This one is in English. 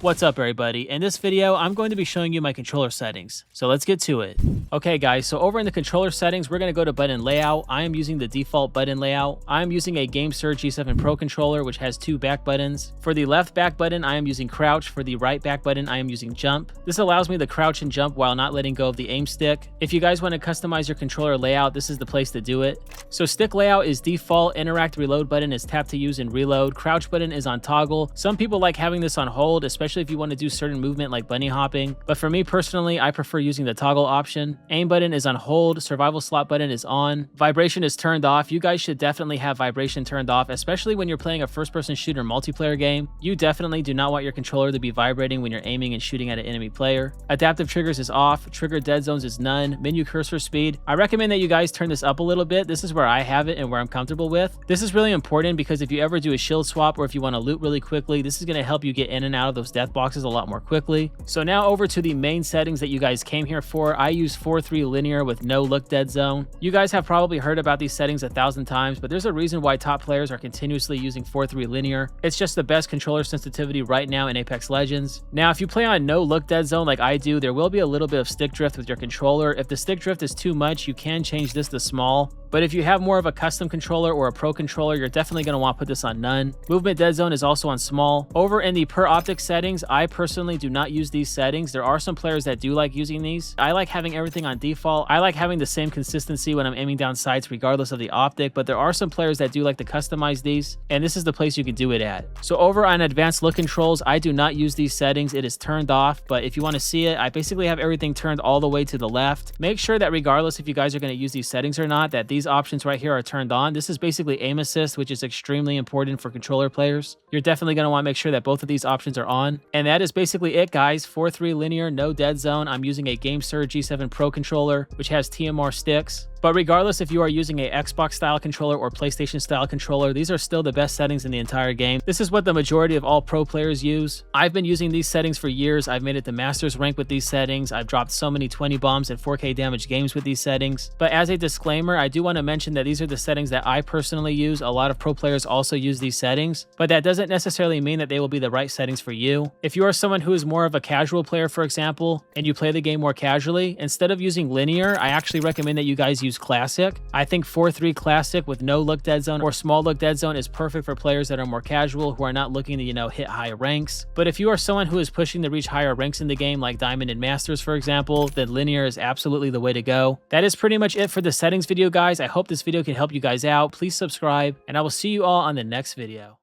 What's up everybody? In this video, I'm going to be showing you my controller settings. So let's get to it. Okay guys, so over in the controller settings, we're going to go to button layout. I am using the default button layout. I am using a GameSurge G7 Pro controller, which has two back buttons. For the left back button, I am using crouch. For the right back button, I am using jump. This allows me to crouch and jump while not letting go of the aim stick. If you guys want to customize your controller layout, this is the place to do it. So stick layout is default, interact reload button is tap to use and reload, crouch button is on toggle. Some people like having this on hold, especially if you want to do certain movement like bunny hopping. But for me personally, I prefer using the toggle option. Aim button is on hold, survival slot button is on, vibration is turned off. You guys should definitely have vibration turned off, especially when you're playing a first-person shooter multiplayer game. You definitely do not want your controller to be vibrating when you're aiming and shooting at an enemy player. Adaptive triggers is off, trigger dead zones is none, menu cursor speed. I recommend that you guys turn this up a little bit. This is where I have it and where I'm comfortable with. This is really important because if you ever do a shield swap or if you want to loot really quickly, this is going to help you get in and out of those death boxes a lot more quickly. So now over to the main settings that you guys came here for. I use 4:3 linear with no look dead zone. You guys have probably heard about these settings 1,000 times, but there's a reason why top players are continuously using 4:3 linear. It's just the best controller sensitivity right now in Apex Legends. Now, if you play on no look dead zone like I do, there will be a little bit of stick drift with your controller. If the stick drift is too much, you can change this to small. But if you have more of a custom controller or a pro controller, you're definitely going to want to put this on none. Movement dead zone is also on small. Over in the per optic settings, I personally do not use these settings. There are some players that do like using these. I like having everything on default. I like having the same consistency when I'm aiming down sights regardless of the optic, but there are some players that do like to customize these, and this is the place you can do it at. So over on advanced look controls, I do not use these settings. It is turned off, but if you want to see it, I basically have everything turned all the way to the left. Make sure that regardless if you guys are going to use these settings or not, that these options right here are turned on. This is basically aim assist, which is extremely important for controller players. You're definitely going to want to make sure that both of these options are on. And that is basically it, guys. 4:3 linear, no dead zone. I'm using a GameSurge G7 Pro controller, which has TMR sticks. But regardless if you are using a Xbox style controller or PlayStation style controller, these are still the best settings in the entire game. This is what the majority of all pro players use. I've been using these settings for years. I've made it to Masters rank with these settings. I've dropped so many 20 bombs and 4K damage games with these settings. But as a disclaimer, I do want to mention that these are the settings that I personally use. A lot of pro players also use these settings, but that doesn't necessarily mean that they will be the right settings for you. If you are someone who is more of a casual player, for example, and you play the game more casually, instead of using linear, I actually recommend that you guys use classic. I think 4:3 classic with no look dead zone or small look dead zone is perfect for players that are more casual, who are not looking to, hit high ranks. But if you are someone who is pushing to reach higher ranks in the game, like Diamond and Masters, for example, then linear is absolutely the way to go. That is pretty much it for the settings video, guys. I hope this video can help you guys out. Please subscribe, and I will see you all on the next video.